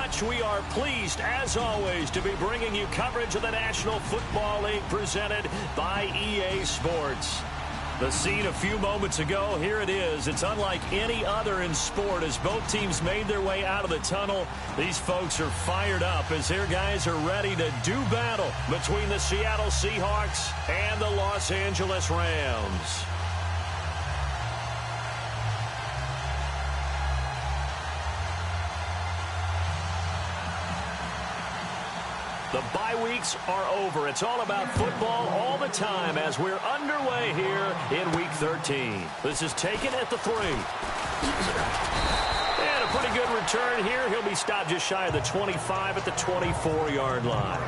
much. We are pleased, as always, to be bringing you coverage of the National Football League presented by EA Sports. The scene a few moments ago, here it is. It's unlike any other in sport as both teams made their way out of the tunnel. These folks are fired up as their guys are ready to do battle between the Seattle Seahawks and the Los Angeles Rams. The bye weeks are over. It's all about football all the time as we're underway here in Week 13. This is taken at the 3. And a pretty good return here. He'll be stopped just shy of the 25 at the 24-yard line.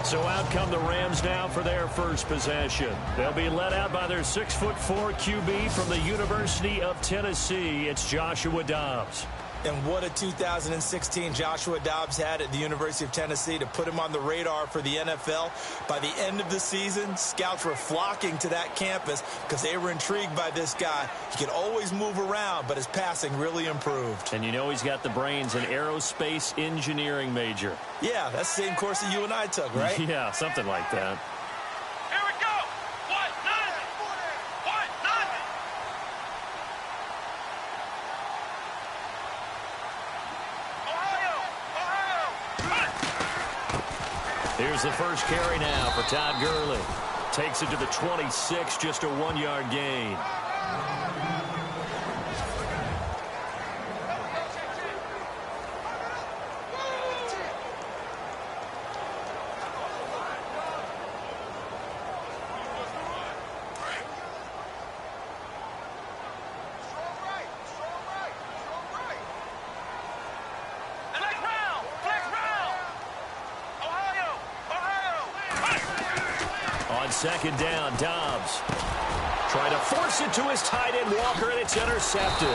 So out come the Rams now for their first possession. They'll be led out by their 6'4" QB from the University of Tennessee. It's Joshua Dobbs. And what a 2016 Joshua Dobbs had at the University of Tennessee to put him on the radar for the NFL. By the end of the season, scouts were flocking to that campus because they were intrigued by this guy. He could always move around, but his passing really improved. And you know he's got the brains, an aerospace engineering major. Yeah, that's the same course that you and I took, right? Yeah, something like that. Here's the first carry now for Todd Gurley. Takes it to the 26, just a 1-yard gain. Second down, Dobbs. Trying to force it to his tight end, Walker, and it's intercepted.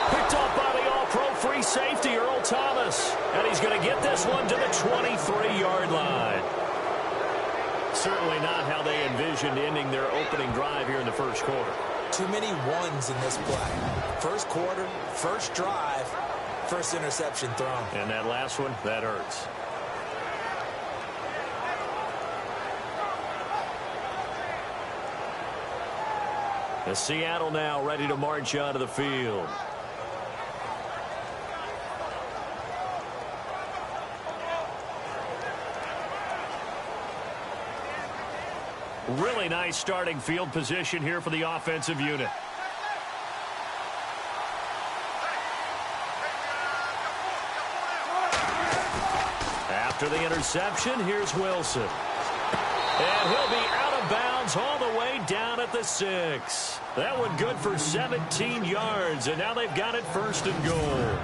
Picked off by the all-pro free safety, Earl Thomas. And he's going to get this one to the 23-yard line. Certainly not how they envisioned ending their opening drive here in the first quarter. Too many ones in this play. First quarter, first drive, first interception thrown. And that last one, that hurts. The Seattle now ready to march onto the field. Really nice starting field position here for the offensive unit. After the interception, here's Wilson. And he'll be out of bounds all the way down at the 6. That one good for 17 yards, and now they've got it first and goal.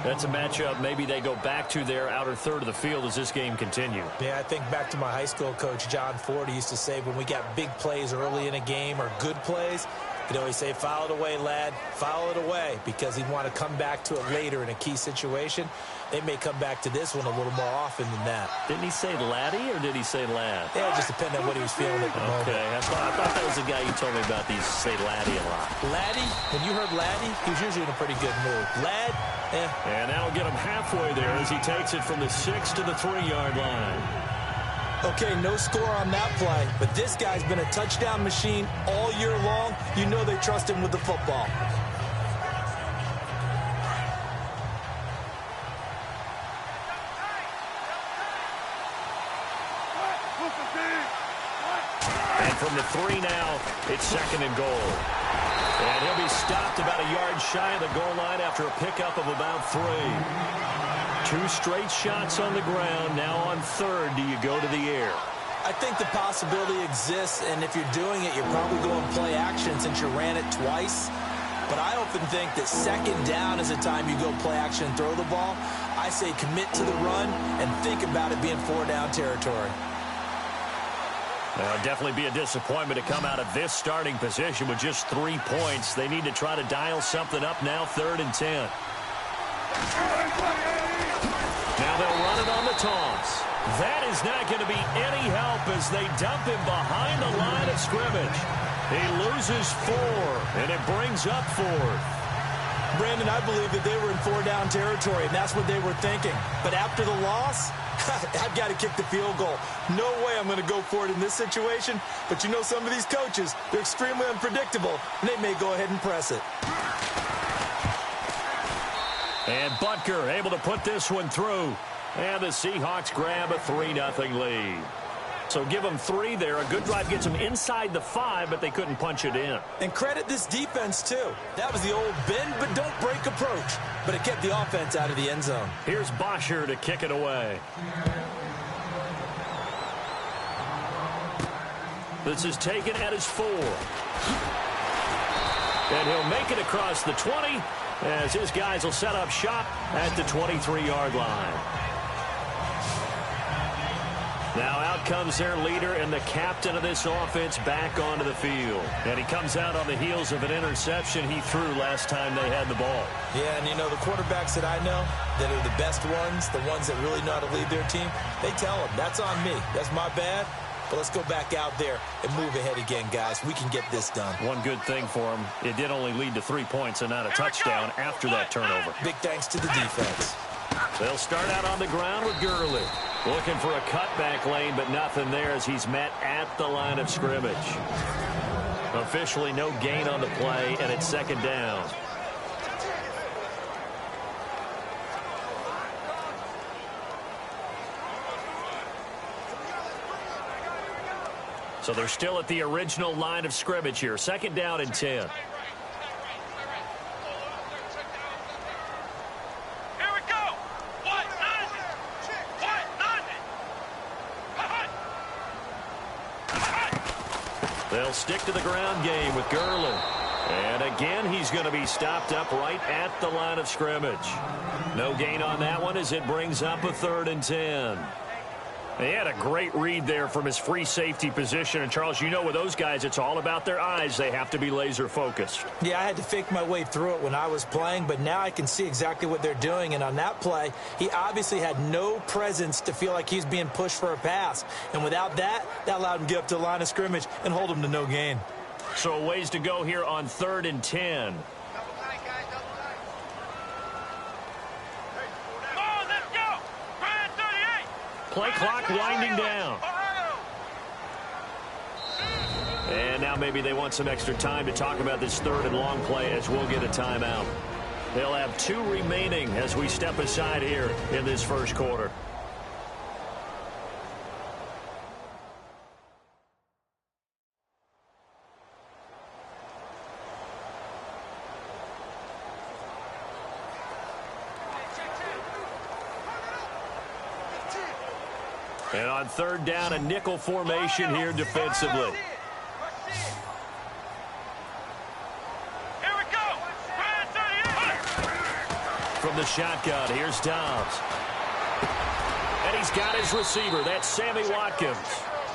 That's a matchup maybe they go back to their outer third of the field as this game continues. Yeah, I think back to my high school coach, John Ford. He used to say when we got big plays early in a game or good plays, he'd always say, foul it away, lad, foul it away, because he'd want to come back to it later in a key situation. They may come back to this one a little more often than that. Didn't he say laddie or did he say lad? Yeah, it just depended on what he was feeling at the moment. Okay, I thought that was the guy you told me about. These say laddie a lot. Laddie? When you heard laddie, he was usually in a pretty good mood. Lad? Yeah. And that'll get him halfway there as he takes it from the 6 to the 3-yard line. Okay, no score on that play, but this guy's been a touchdown machine all year long. You know they trust him with the football. And from the 3 now, it's second and goal. And he'll be stopped about a yard shy of the goal line after a pickup of about 3. 2 straight shots on the ground. Now on third, do you go to the air? I think the possibility exists, and if you're doing it, you're probably going play action since you ran it twice. But I often think that second down is the time you go play action and throw the ball. I say commit to the run and think about it being 4-down territory. Well, it'd definitely be a disappointment to come out of this starting position with just 3 points. They need to try to dial something up now, 3rd and 10. Now they'll run it on the toss. That is not going to be any help as they dump him behind the line of scrimmage. He loses 4, and it brings up 4th. Brandon, I believe that they were in four-down territory, and that's what they were thinking. But after the loss, I've got to kick the field goal. No way I'm going to go for it in this situation. But you know some of these coaches, they're extremely unpredictable, and they may go ahead and press it. And Butker able to put this one through. And the Seahawks grab a 3-0 lead. So give them 3 there. A good drive gets them inside the 5, but they couldn't punch it in. And credit this defense, too. That was the old bend but don't break approach. But it kept the offense out of the end zone. Here's Bosher to kick it away. This is taken at his 4. And he'll make it across the 20 as his guys will set up shop at the 23-yard line. Now out comes their leader and the captain of this offense back onto the field. And he comes out on the heels of an interception he threw last time they had the ball. Yeah, and you know, the quarterbacks that I know that are the best ones, the ones that really know how to lead their team, they tell them, that's on me. That's my bad. But let's go back out there and move ahead again, guys. We can get this done. One good thing for him, it did only lead to 3 points and not a touchdown after that turnover. Big thanks to the defense. They'll start out on the ground with Gurley. Looking for a cutback lane, but nothing there as he's met at the line of scrimmage. Officially no gain on the play, and it's second down. So they're still at the original line of scrimmage here. Second down and 10. They'll stick to the ground game with Gurley. And again, he's going to be stopped up right at the line of scrimmage. No gain on that one as it brings up a 3rd and 10. He had a great read there from his free safety position. And, Charles, you know with those guys, it's all about their eyes. They have to be laser-focused. Yeah, I had to fake my way through it when I was playing, but now I can see exactly what they're doing. And on that play, he obviously had no presence to feel like he's being pushed for a pass. And without that, that allowed him to get up to the line of scrimmage and hold him to no gain. So a ways to go here on 3rd and 10. Play clock winding down. And now maybe they want some extra time to talk about this 3rd and long play as we'll get a timeout. They'll have 2 remaining as we step aside here in this first quarter. And on 3rd down, a nickel formation here defensively. Here we go. From the shotgun, here's Dobbs. And he's got his receiver. That's Sammy Watkins.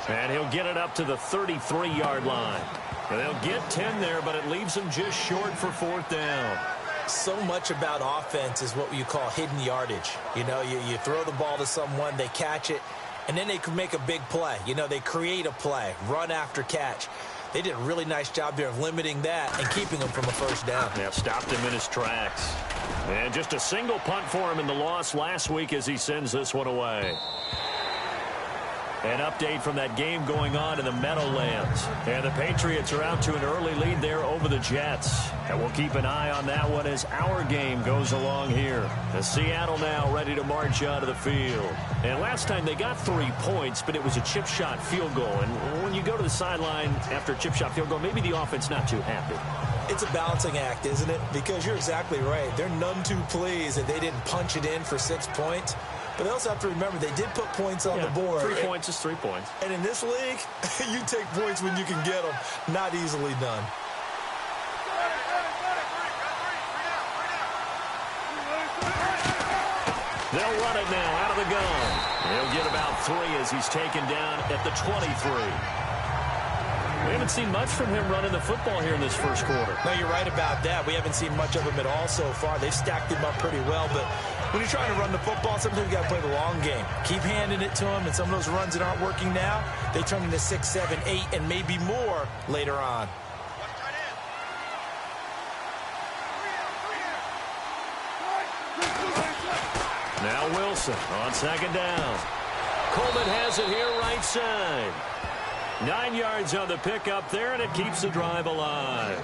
And he'll get it up to the 33-yard line. And they'll get 10 there, but it leaves them just short for 4th down. So much about offense is what you call hidden yardage. You know, you throw the ball to someone, they catch it, and then they can make a big play. You know, they create a play, run after catch. They did a really nice job there of limiting that and keeping him from a 1st down. Yeah, stopped him in his tracks. And just a single punt for him in the loss last week as he sends this one away. An update from that game going on in the Meadowlands. And the Patriots are out to an early lead there over the Jets. And we'll keep an eye on that one as our game goes along here. As Seattle now ready to march out of the field. And last time they got 3 points, but it was a chip shot field goal. And when you go to the sideline after a chip shot field goal, maybe the offense not too happy. It's a balancing act, isn't it? Because you're exactly right. They're none too pleased that they didn't punch it in for 6 points. But they also have to remember they did put points on the board. 3 points is 3 points. And in this league, you take points when you can get them. Not easily done. They'll run it now out of the gun. He'll get about 3 as he's taken down at the 23. We haven't seen much from him running the football here in this first quarter. No, you're right about that. We haven't seen much of him at all so far. They've stacked him up pretty well, but when you're trying to run the football, sometimes you got to play the long game. Keep handing it to him, and some of those runs that aren't working now, they turn into 6, 7, 8, and maybe more later on. Now Wilson on second down. Coleman has it here right side. 9 yards on the pickup there, and it keeps the drive alive.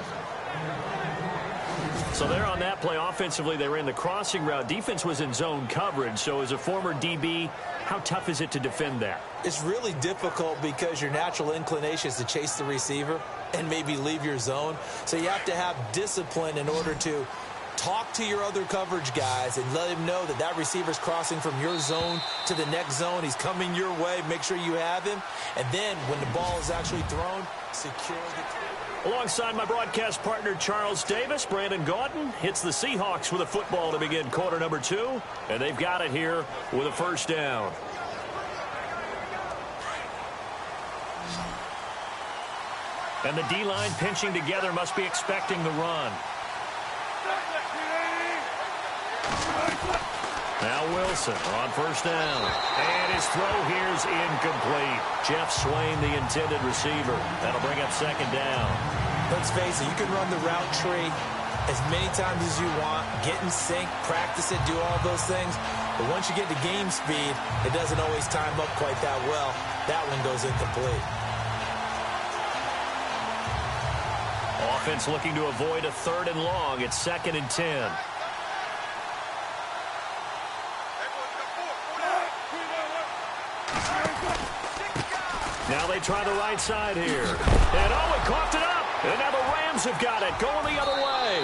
So there on that play, offensively, they ran the crossing route. Defense was in zone coverage. So as a former DB, how tough is it to defend that? It's really difficult because your natural inclination is to chase the receiver and maybe leave your zone. So you have to have discipline in order to talk to your other coverage guys and let him know that that receiver's crossing from your zone to the next zone. He's coming your way. Make sure you have him. And then when the ball is actually thrown, secure the... Alongside my broadcast partner, Charles Davis, Brandon Gaudin hits the Seahawks with a football to begin quarter number 2. And they've got it here with a first down. And the D-line pinching together, must be expecting the run. Now Wilson on first down. And his throw here's incomplete. Jeff Swain, the intended receiver. That'll bring up second down. Let's face it, you can run the route tree as many times as you want, get in sync, practice it, do all those things. But once you get to game speed, it doesn't always time up quite that well. That one goes incomplete. Offense looking to avoid a 3rd and long. It's 2nd and 10. Now they try the right side here. And oh, it coughed it up. And now the Rams have got it, going the other way.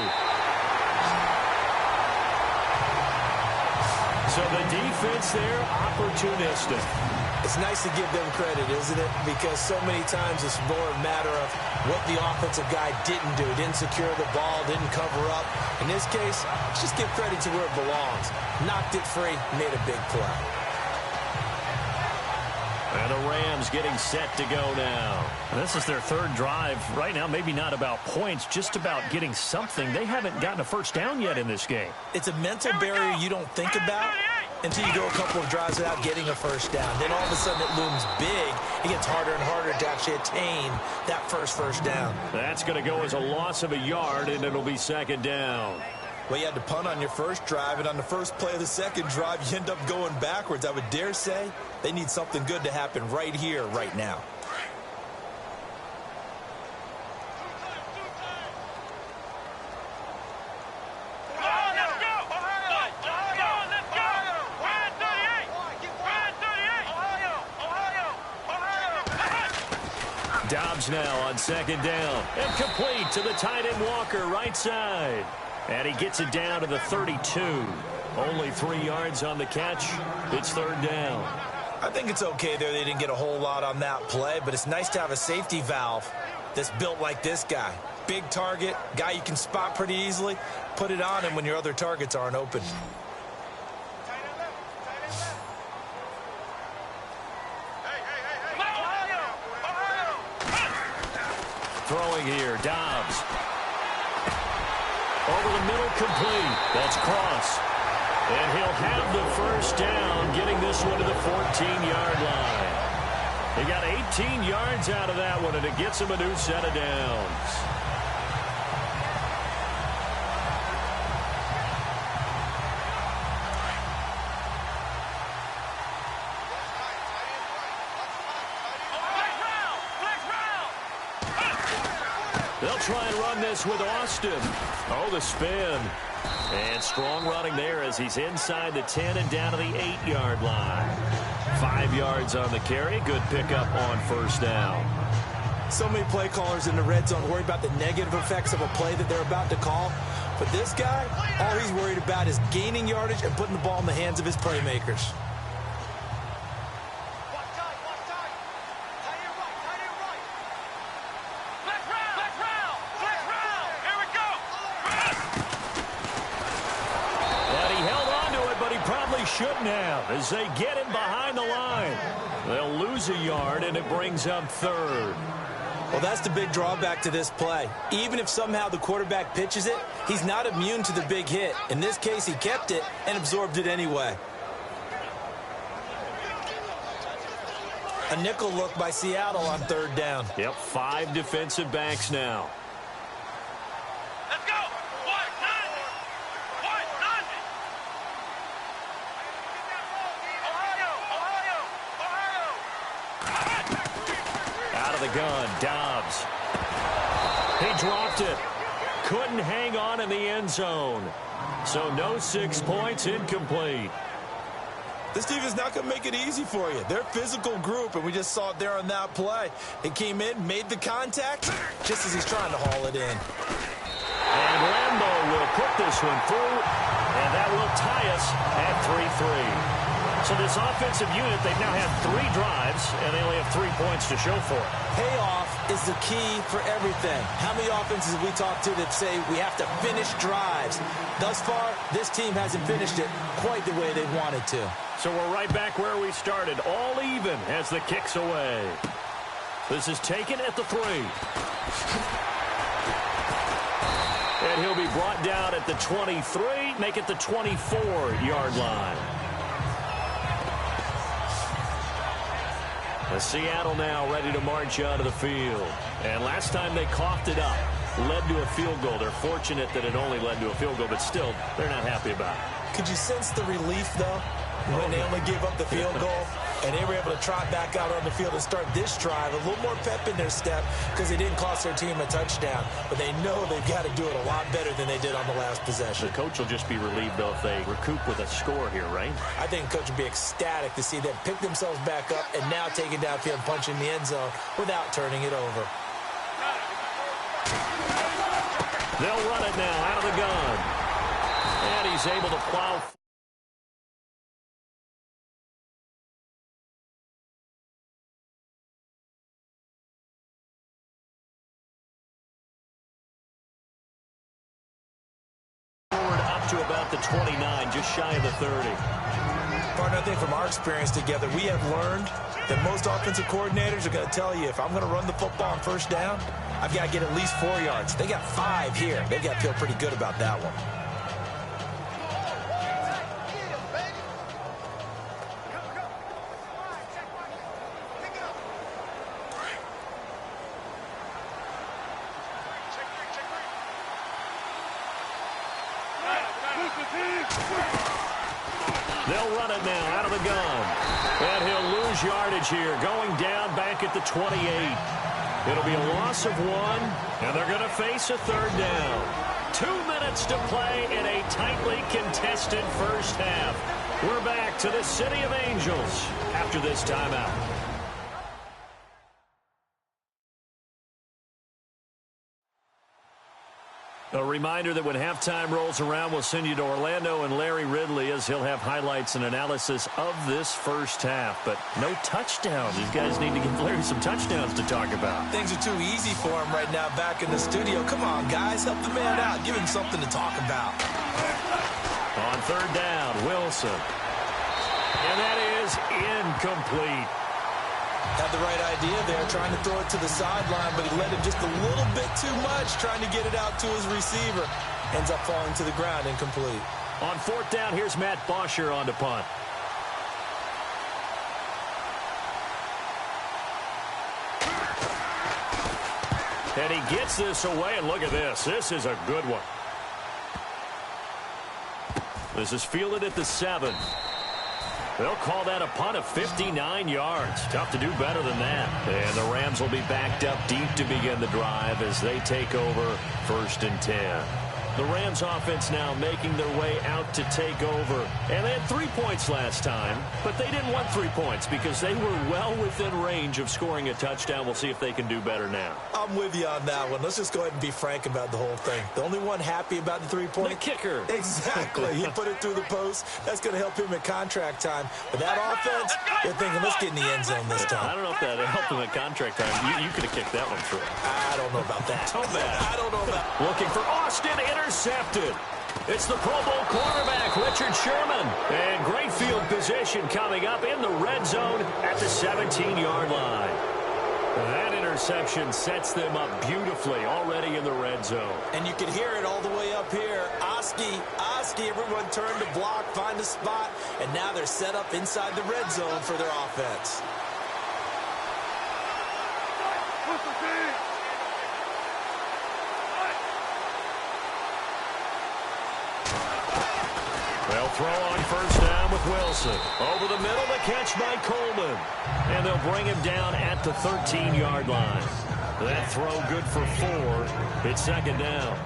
So the defense there, opportunistic. It's nice to give them credit, isn't it? Because so many times it's more a matter of what the offensive guy didn't do. Didn't secure the ball, didn't cover up. In this case, let's just give credit to where it belongs. Knocked it free, made a big play. And the Rams getting set to go now. This is their 3rd drive. Right now, maybe not about points, just about getting something. They haven't gotten a first down yet in this game. It's a mental barrier you don't think about until you go a couple of drives without getting a first down. Then all of a sudden it looms big. It gets harder and harder to actually attain that first down. That's going to go as a loss of a yard, and it'll be second down. Well, you had to punt on your first drive, and on the first play of the second drive, you end up going backwards. I would dare say they need something good to happen right here, right now. Dobbs now on second down. And complete to the tight end Walker, right side. And he gets it down to the 32. Only 3 yards on the catch. It's 3rd down. I think it's okay there. They didn't get a whole lot on that play, but it's nice to have a safety valve that's built like this guy. Big target, guy you can spot pretty easily. Put it on him when your other targets aren't open. Throwing here, Dobbs. Over the middle, complete. That's Cross. And he'll have the first down, getting this one to the 14-yard line. He got 18 yards out of that one, and it gets him a new set of downs. They'll try and run this with Austin. Oh, the spin. And strong running there as he's inside the 10 and down to the 8-yard line. 5 yards on the carry. Good pickup on first down. So many play callers in the red zone worry about the negative effects of a play that they're about to call. But this guy, all he's worried about is gaining yardage and putting the ball in the hands of his playmakers. Shouldn't have as they get him behind the line. They'll lose a yard, and it brings up 3rd. Well, that's the big drawback to this play. Even if somehow the quarterback pitches it, he's not immune to the big hit. In this case, he kept it and absorbed it anyway. A nickel look by Seattle on 3rd down. Yep, 5 defensive backs now. the gun. Dobbs. He dropped it. Couldn't hang on in the end zone. So no 6 points, incomplete. This defense not going to make it easy for you. They're a physical group, and we just saw it there on that play. It came in, made the contact, just as he's trying to haul it in. And Lambo will put this one through, and that will tie us at 3-3. So this offensive unit, they've now had 3 drives, and they only have 3 points to show for it. Payoff is the key for everything. How many offenses have we talked to that say we have to finish drives? Thus far, this team hasn't finished it quite the way they wanted to. So we're right back where we started, all even as the kick's away. This is taken at the 3. And he'll be brought down at the 23, make it the 24-yard line. The Seattle now ready to march out of the field. And last time they coughed it up, led to a field goal. They're fortunate that it only led to a field goal, but still, they're not happy about it. Could you sense the relief, though, when they only gave up the field goal? And they were able to trot back out on the field and start this drive. A little more pep in their step because they didn't cost their team a touchdown. But they know they've got to do it a lot better than they did on the last possession. The coach will just be relieved, though, if they recoup with a score here, right? I think the coach will be ecstatic to see them pick themselves back up and now take it downfield and punch in the end zone without turning it over. They'll run it now out of the gun. And he's able to plow. Up to about the 29, just shy of the 30. Partner, I think from our experience together, we have learned that most offensive coordinators are going to tell you, if I'm going to run the football on first down, I've got to get at least 4 yards. They got 5 here. They've got to feel pretty good about that one. They'll run it now out of the gun. And he'll lose yardage here, going down back at the 28. It'll be a loss of 1, and they're going to face a 3rd down. 2 minutes to play in a tightly contested first half. We're back to the City of Angels after this timeout. A reminder that when halftime rolls around, we'll send you to Orlando and Larry Ridley as he'll have highlights and analysis of this first half. But no touchdowns. These guys need to give Larry some touchdowns to talk about. Things are too easy for him right now back in the studio. Come on, guys. Help the man out. Give him something to talk about. On 3rd down, Wilson. And that is incomplete. Had the right idea there, trying to throw it to the sideline, but he led him just a little bit too much, trying to get it out to his receiver. Ends up falling to the ground, incomplete. On 4th down, here's Matt Bosher on to punt. And he gets this away, and look at this. This is a good one. This is fielded at the 7. They'll call that a punt of 59 yards. Tough to do better than that. And the Rams will be backed up deep to begin the drive as they take over 1st and 10. The Rams offense now making their way out to take over. And they had 3 points last time, but they didn't want 3 points because they were well within range of scoring a touchdown. We'll see if they can do better now. I'm with you on that one. Let's just go ahead and be frank about the whole thing. The only one happy about the 3-point. The kicker. Exactly. He put it through the post. That's going to help him at contract time. But that offense, they're thinking, let's get in the end zone this time. I don't know if that helped him at contract time. You could have kicked that one through. I don't know about that. So bad. I don't know about that. Looking for Austin, intercepted. It's the Pro Bowl quarterback, Richard Sherman. And great field position coming up in the red zone at the 17-yard line. That interception sets them up beautifully already in the red zone. And you can hear it all the way up here. Oski, everyone turned to block, find a spot, and now they're set up inside the red zone for their offense. They'll throw on first down with Wilson. Over the middle, the catch by Coleman. And they'll bring him down at the 13-yard line. That throw good for 4. It's second down.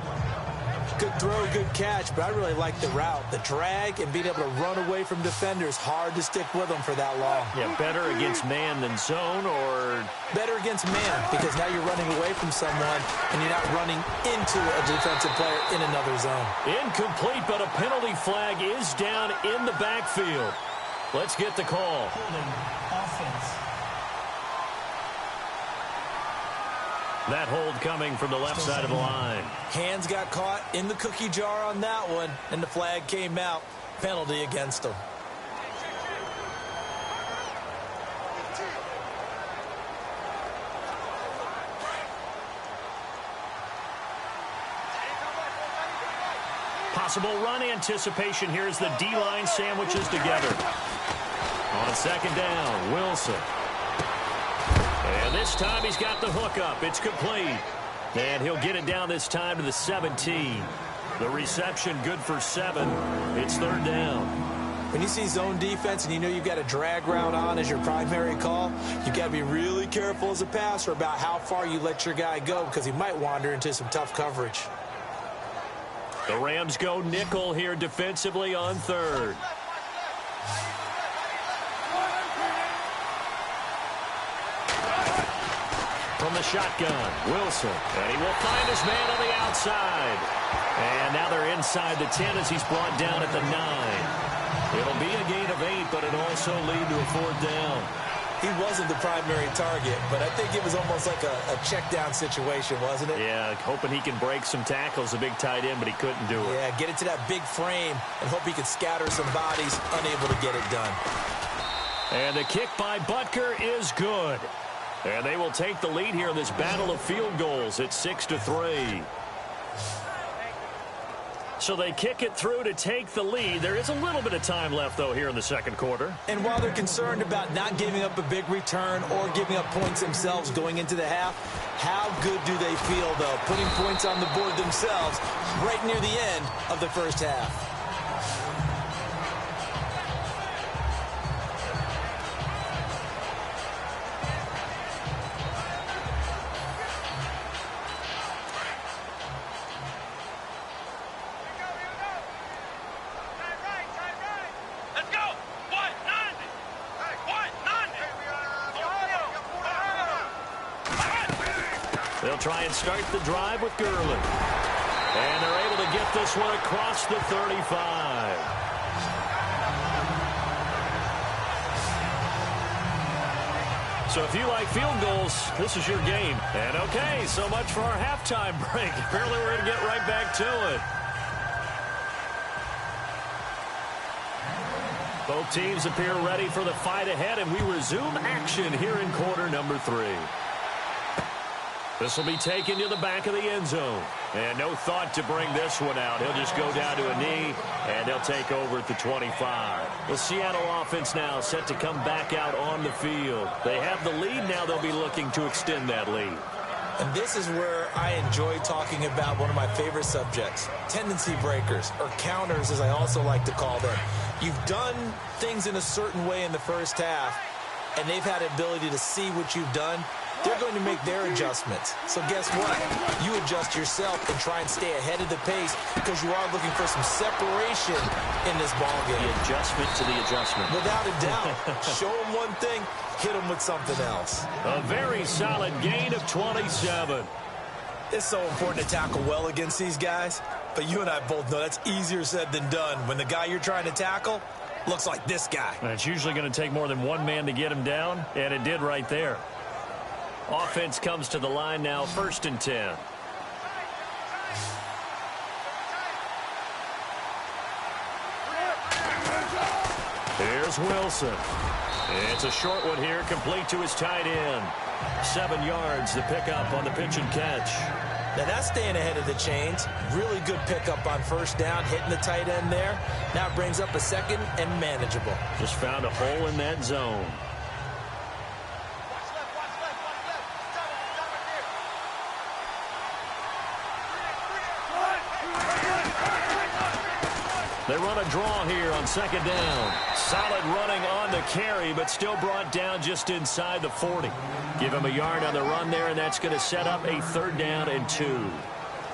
Good throw, good catch, but I really like the route. The drag and being able to run away from defenders, hard to stick with them for that long. Yeah, better against man than zone, or better against man, because now you're running away from someone and you're not running into a defensive player in another zone. Incomplete, but a penalty flag is down in the backfield. Let's get the call. Offense. That hold coming from the left side of the line. Hands got caught in the cookie jar on that one, and the flag came out. Penalty against him. Possible run anticipation here as the D-line sandwiches together. On second down, Wilson. And this time he's got the hook up. It's complete. And he'll get it down this time to the 17. The reception good for 7. It's third down. When you see zone defense and you know you've got a drag route on as your primary call, you've got to be really careful as a passer about how far you let your guy go, because he might wander into some tough coverage. The Rams go nickel here defensively on third. From the shotgun, Wilson. And he will find his man on the outside. And now they're inside the 10 as he's brought down at the 9. It'll be a gain of 8, but it'll also lead to a fourth down. He wasn't the primary target, but I think it was almost like a check down situation, wasn't it? Yeah, hoping he can break some tackles, a big tight end, but he couldn't do it. Yeah, get it to that big frame and hope he could scatter some bodies, unable to get it done. And the kick by Butker is good. And they will take the lead here in this battle of field goals at 6-3. So they kick it through to take the lead. There is a little bit of time left, though, here in the second quarter. And while they're concerned about not giving up a big return or giving up points themselves going into the half, how good do they feel, though, putting points on the board themselves right near the end of the first half? They'll try and start the drive with Gurley. And they're able to get this one across the 35. So if you like field goals, this is your game. And okay, so much for our halftime break. Apparently we're going to get right back to it. Both teams appear ready for the fight ahead, and we resume action here in quarter number 3. This will be taken to the back of the end zone. And no thought to bring this one out. He'll just go down to a knee, and they'll take over at the 25. The Seattle offense now set to come back out on the field. They have the lead. Now they'll be looking to extend that lead. And this is where I enjoy talking about one of my favorite subjects, tendency breakers, or counters, as I also like to call them. You've done things in a certain way in the first half, and they've had the ability to see what you've done. They're going to make their adjustments. So guess what? You adjust yourself and try and stay ahead of the pace, because you are looking for some separation in this ballgame. The adjustment to the adjustment. Without a doubt. Show them one thing, hit them with something else. A very solid gain of 27. It's so important to tackle well against these guys, but you and I both know that's easier said than done when the guy you're trying to tackle looks like this guy. And it's usually going to take more than one man to get him down, and it did right there. Offense comes to the line now, 1st and 10. Here's Wilson. It's a short one here, complete to his tight end. 7 yards, the pickup on the pitch and catch. Now that's staying ahead of the chains. Really good pickup on first down, hitting the tight end there. Now it brings up a second and manageable. Just found a hole in that zone. They run a draw here on second down. Solid running on the carry, but still brought down just inside the 40. Give him a yard on the run there, and that's going to set up a 3rd down and 2.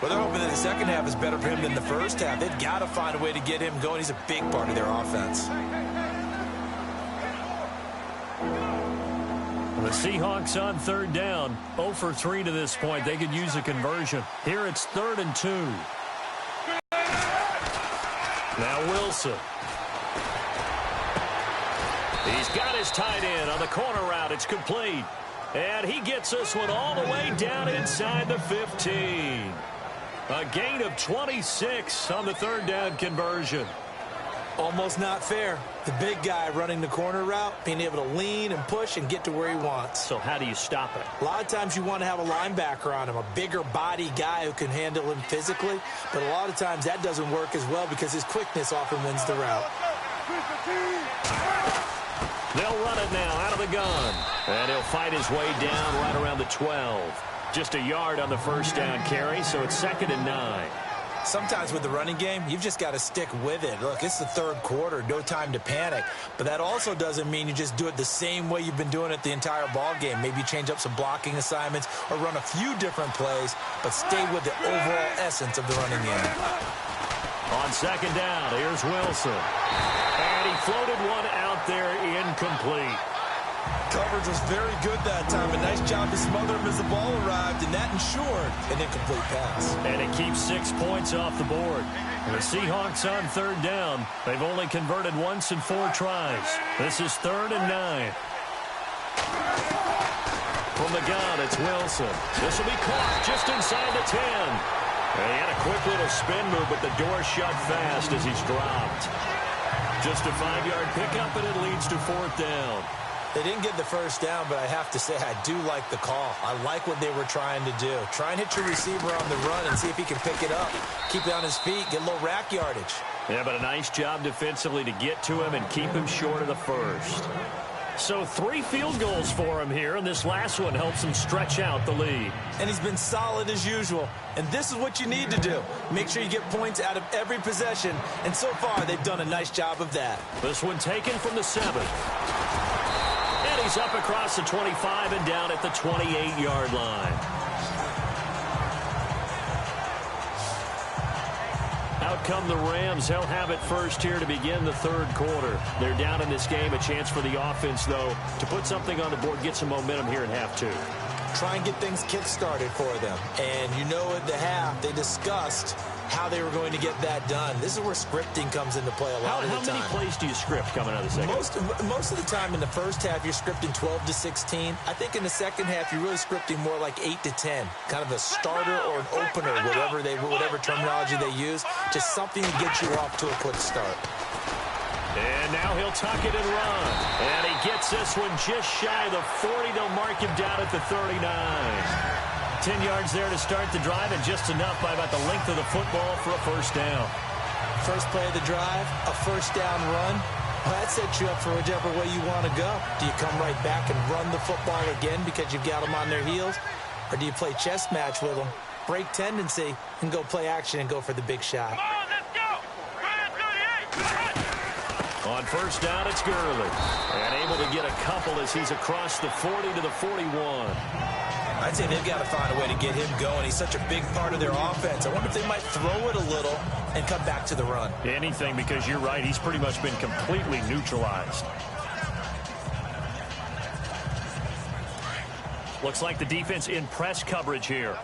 Well, they're hoping that the second half is better for him than the first half. They've got to find a way to get him going. He's a big part of their offense. The Seahawks on 3rd down, 0 for 3 to this point. They could use a conversion. Here it's 3rd and 2. Now Wilson. He's got his tight end on the corner route. It's complete. And he gets this one all the way down inside the 15. A gain of 26 on the 3rd down conversion. Almost not fair. The big guy running the corner route, being able to lean and push and get to where he wants. So how do you stop it? A lot of times you want to have a linebacker on him, a bigger body guy who can handle him physically. But a lot of times that doesn't work as well because his quickness often wins the route. They'll run it now out of the gun. And he'll fight his way down right around the 12. Just a yard on the 1st down carry, so it's 2nd and 9. Sometimes with the running game, you've just got to stick with it. Look, it's the 3rd quarter, no time to panic. But that also doesn't mean you just do it the same way you've been doing it the entire ball game. Maybe change up some blocking assignments or run a few different plays, but stay with the overall essence of the running game. On 2nd down, here's Wilson. And he floated one out there, incomplete. Coverage was very good that time. A nice job to smother him as the ball arrived, and that ensured an incomplete pass. And it keeps 6 points off the board. The Seahawks on 3rd down. They've only converted once in 4 tries. This is 3rd and 9. From the gun, it's Wilson. This will be caught just inside the 10. And he had a quick little spin move, but the door shut fast as he's dropped. Just a 5-yard pickup, and it leads to 4th down. They didn't get the 1st down, but I have to say I do like the call. I like what they were trying to do. Try and hit your receiver on the run and see if he can pick it up. Keep it on his feet, get a little rack yardage. Yeah, but a nice job defensively to get to him and keep him short of the 1st. So 3 field goals for him here, and this last one helps him stretch out the lead. And he's been solid as usual. And this is what you need to do. Make sure you get points out of every possession. And so far, they've done a nice job of that. This one taken from the 7. And he's up across the 25 and down at the 28-yard line. Out come the Rams. They'll have it first here to begin the 3rd quarter. They're down in this game. A chance for the offense, though, to put something on the board, get some momentum here in half 2. Try and get things kick-started for them. And you know at the half, they discussed how they were going to get that done. This is where scripting comes into play a lot of the time. How many plays do you script coming out of the second? Most of the time in the first half, you're scripting 12 to 16. I think in the second half, you're really scripting more like 8 to 10. Kind of a starter or an opener, whatever terminology they use. Just something to get you off to a quick start. And now he'll tuck it and run. And he gets this one just shy of the 40. They'll mark him down at the 39. 10 yards there to start the drive, and just enough by about the length of the football for a 1st down. First play of the drive, a 1st down run. Well, that sets you up for whichever way you want to go. Do you come right back and run the football again because you've got them on their heels? Or do you play chess match with them, break tendency, and go play action and go for the big shot? Come on, let's go! On 1st down, it's Gurley. And able to get a couple as he's across the 40 to the 41. I'd say they've got to find a way to get him going. He's such a big part of their offense. I wonder if they might throw it a little and come back to the run. Anything, because you're right. He's pretty much been completely neutralized. Looks like the defense in press coverage here.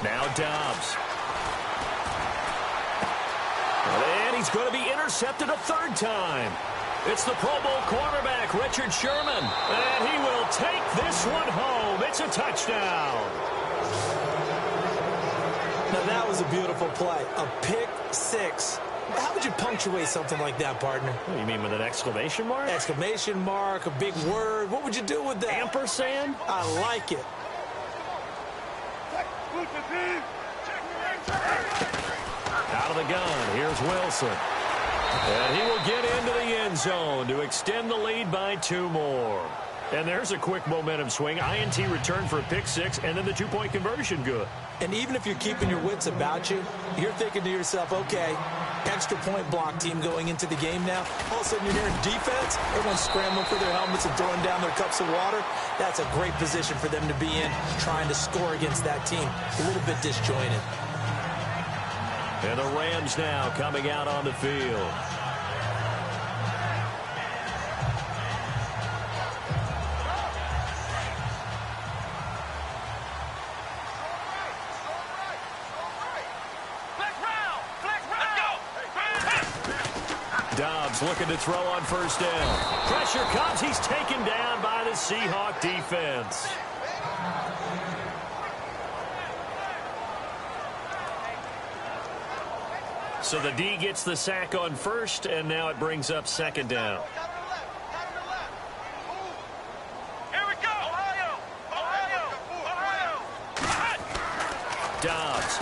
Now Dobbs. And he's going to be intercepted a 3rd time. It's the Pro Bowl cornerback, Richard Sherman. And he will take this one home. It's a touchdown. Now, that was a beautiful play. A pick 6. How would you punctuate something like that, partner? What do you mean, with an exclamation mark? Exclamation mark, a big word. What would you do with that? Ampersand? I like it. Out of the gun, here's Wilson. And he will get into the end zone to extend the lead by 2 more. And there's a quick momentum swing. INT return for a pick six, and then the two-point conversion good. And even if you're keeping your wits about you, you're thinking to yourself, okay, extra point block team going into the game now. All of a sudden you're hearing defense. Everyone's scrambling for their helmets and throwing down their cups of water. That's a great position for them to be in, trying to score against that team. A little bit disjointed. And the Rams now coming out on the field. Dobbs looking to throw on first down. Pressure comes. He's taken down by the Seahawk defense. So the D gets the sack on first, and now it brings up second down. Here we go. Ohio. Dobbs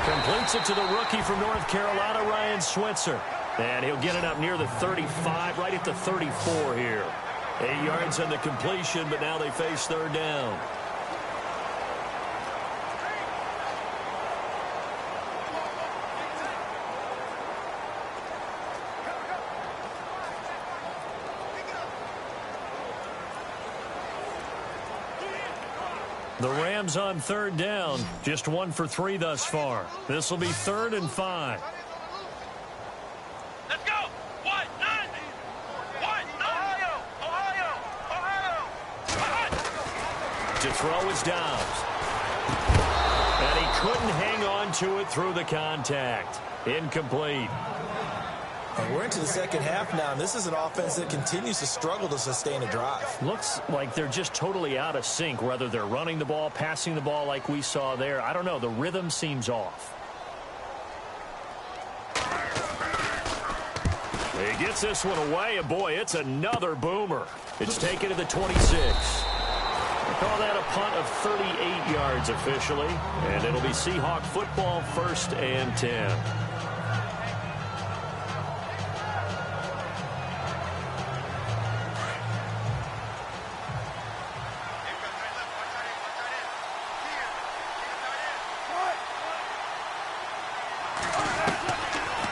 completes it to the rookie from North Carolina, Ryan Switzer. And he'll get it up near the 35, right at the 34 here. 8 yards on the completion, but now they face third down. The Rams on third down, just 1 for 3 thus far. This will be 3rd and 5. Let's go. What? None. What? Ohio. To throw is Dobbs. And he couldn't hang on to it through the contact. Incomplete. And we're into the second half now, and this is an offense that continues to struggle to sustain a drive. Looks like they're just totally out of sync, whether they're running the ball, passing the ball like we saw there. I don't know. The rhythm seems off. He gets this one away, and boy, it's another boomer. It's taken to the 26. They call that a punt of 38 yards officially, and it'll be Seahawk football, 1st and 10.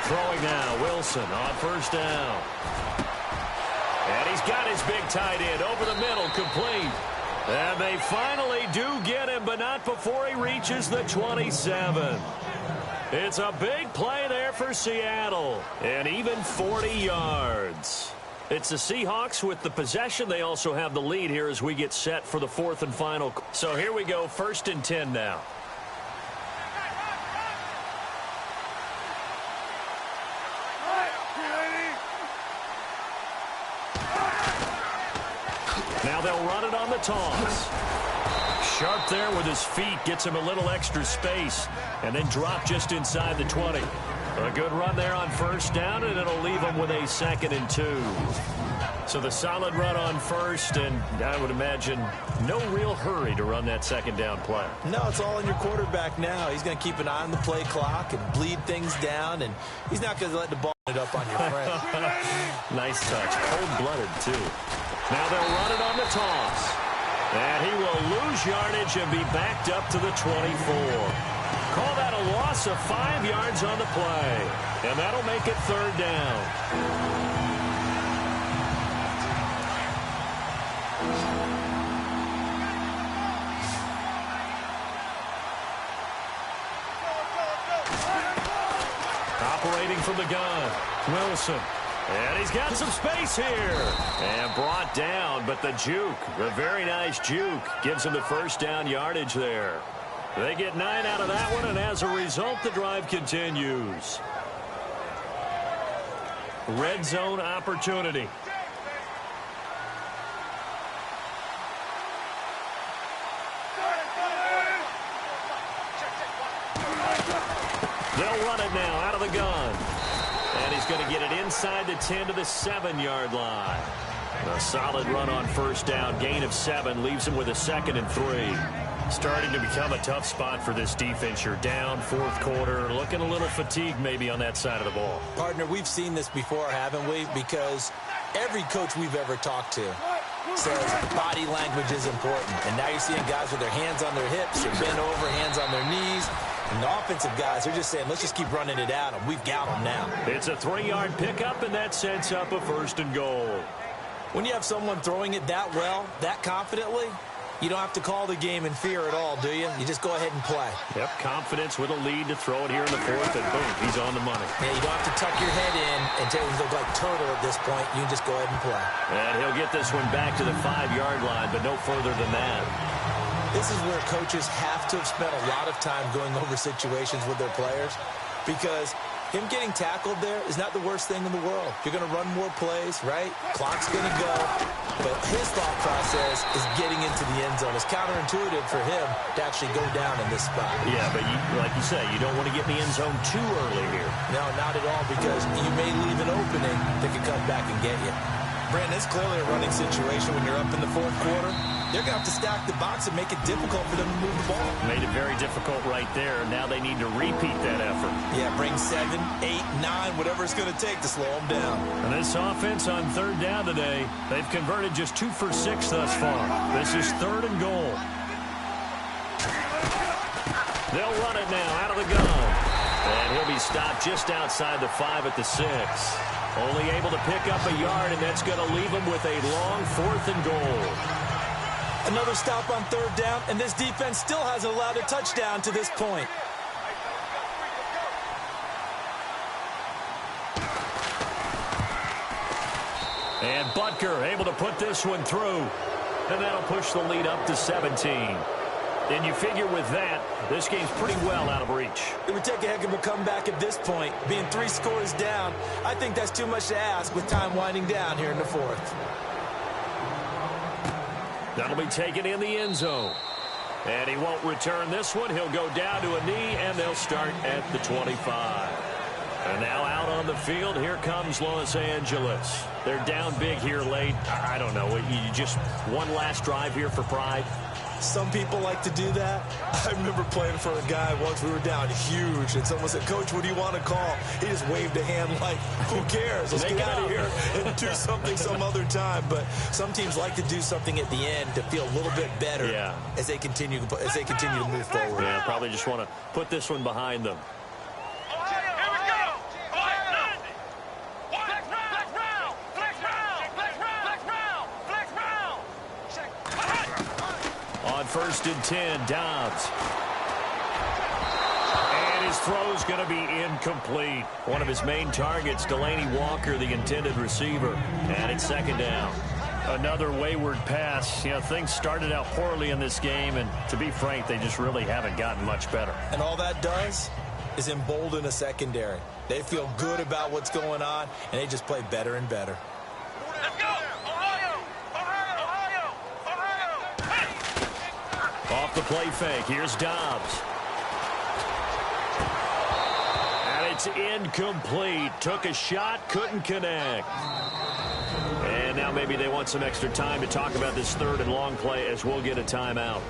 Throwing now, Wilson on first down. And he's got his big tight end over the middle, complete. And they finally do get him, but not before he reaches the 27. It's a big play there for Seattle, and even 40 yards. It's the Seahawks with the possession. They also have the lead here as we get set for the 4th and final. So here we go, 1st and 10 now. Now they'll run it on the toss. Sharp there with his feet, gets him a little extra space, and then drop just inside the 20. A good run there on first down, and it'll leave him with a 2nd and 2. So the solid run on first, and I would imagine no real hurry to run that 2nd down play. No, it's all in your quarterback now. He's going to keep an eye on the play clock and bleed things down, and he's not going to let the ball it up on your friend. Nice touch. Cold-blooded, too. Now they'll run it on the toss. And he will lose yardage and be backed up to the 24. Call that a loss of 5 yards on the play. And that'll make it 3rd down. Operating from the gun, Wilson. And he's got some space here. And brought down, but the juke, the very nice juke, gives him the first down yardage there. They get 9 out of that one, and as a result, the drive continues. Red zone opportunity. They'll run it now out of the gun. And he's going to get it inside the 10 to the 7-yard line. A solid run on first down. Gain of 7 leaves him with a 2nd and 3. Starting to become a tough spot for this defense. You're down 4th quarter. Looking a little fatigued maybe on that side of the ball. Partner, we've seen this before, haven't we? Because Every coach we've ever talked to says body language is important. And now you're seeing guys with their hands on their hips, they're bent over, hands on their knees. And the offensive guys are just saying, let's just keep running it at them. We've got them now. It's a 3-yard pickup, and that sets up a 1st and goal. When you have someone throwing it that well, that confidently, you don't have to call the game in fear at all, do you? You just go ahead and play. Yep, confidence with a lead to throw it here in the 4th, and boom, he's on the money. Yeah, you don't have to tuck your head in and look like turtle at this point. You can just go ahead and play. And he'll get this one back to the 5-yard line, but no further than that. This is where coaches have to have spent a lot of time going over situations with their players, because him getting tackled there is not the worst thing in the world. You're going to run more plays, right? Clock's going to go. But his thought process is getting into the end zone. It's counterintuitive for him to actually go down in this spot. Yeah, but like you say, you don't want to get in the end zone too early here. No, not at all, because you may leave an opening that could come back and get you. Brandon, it's clearly a running situation when you're up in the 4th quarter. They're going to have to stack the box and make it difficult for them to move the ball. Made it very difficult right there. Now they need to repeat that effort. Yeah, bring 7, 8, 9, whatever it's going to take to slow them down. And this offense on 3rd down today, they've converted just 2 for 6 thus far. This is 3rd and goal. They'll run it now out of the gun. And he'll be stopped just outside the 5 at the 6. Only able to pick up a yard, and that's going to leave him with a long 4th and goal. Another stop on 3rd down, and this defense still hasn't allowed a touchdown to this point. And Butker able to put this one through, and that'll push the lead up to 17. And you figure with that, this game's pretty well out of reach. It would take a heck of a comeback at this point. Being 3 scores down, I think that's too much to ask with time winding down here in the 4th. That'll be taken in the end zone. And he won't return this one. He'll go down to a knee, and they'll start at the 25. And now out on the field, here comes Los Angeles. They're down big here late. I don't know. You just one last drive here for pride. Some people like to do that. I remember playing for a guy once. We were down huge, and someone said, "Coach, what do you want to call?" He just waved a hand like, "Who cares? Let's get out of here and do something some other time." But some teams like to do something at the end to feel a little bit better as they continue to move forward. Yeah, probably just want to put this one behind them. On 1st and 10, Dobbs. And his throw's going to be incomplete. One of his main targets, Delaney Walker, the intended receiver. And it's 2nd down. Another wayward pass. You know, things started out poorly in this game, and to be frank, they just really haven't gotten much better. And all that does is embolden a secondary. They feel good about what's going on, and they just play better and better. Let's go! Ohio! Ohio! Off the play fake, here's Dobbs. And it's incomplete. Took a shot, couldn't connect. And now maybe they want some extra time to talk about this 3rd and long play as we'll get a timeout.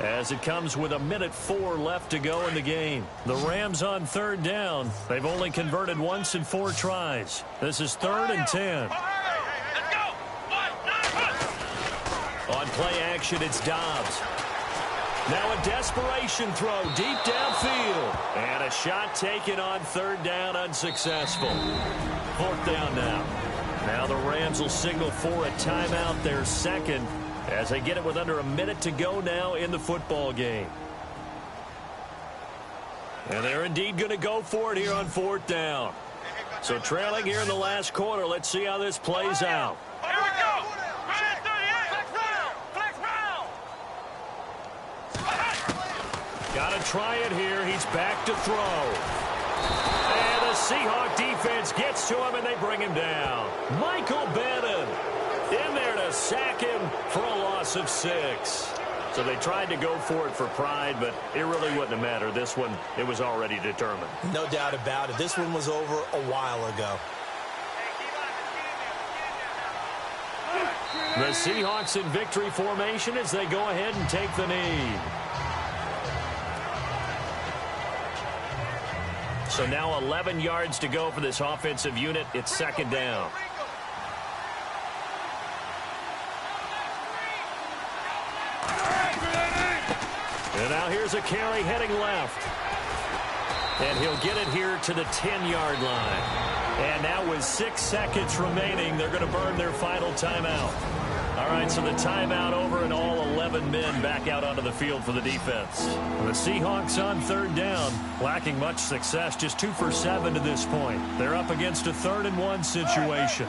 As it comes with 1:04 left to go in the game. The Rams on 3rd down. They've only converted once in 4 tries. This is 3rd and 10. Let's go! On play action, it's Dobbs. Now a desperation throw deep downfield. And a shot taken on 3rd down, unsuccessful. 4th down now. Now the Rams will signal for a timeout, their 2nd, as they get it with under a minute to go now in the football game. And they're indeed going to go for it here on 4th down. So trailing here in the last quarter, let's see how this plays out. Here we go! Flex round! Got to try it here. He's back to throw. And the Seahawk defense gets to him, and they bring him down. Michael Bannon in there to sack him for a loss of 6. So they tried to go for it for pride, but it really wouldn't have mattered. This one, it was already determined. No doubt about it. This one was over a while ago. The Seahawks in victory formation as they go ahead and take the knee. So now 11 yards to go for this offensive unit. It's 2nd down. And now here's a carry heading left. And he'll get it here to the 10-yard line. And now with 6 seconds remaining, they're going to burn their final timeout. All right, so the timeout over and all 11 men back out onto the field for the defense. The Seahawks on third down, lacking much success, just 2 for 7 to this point. They're up against a 3rd-and-1 situation.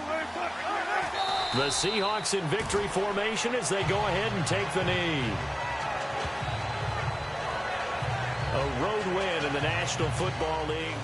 The Seahawks in victory formation as they go ahead and take the knee. A road win in the National Football League.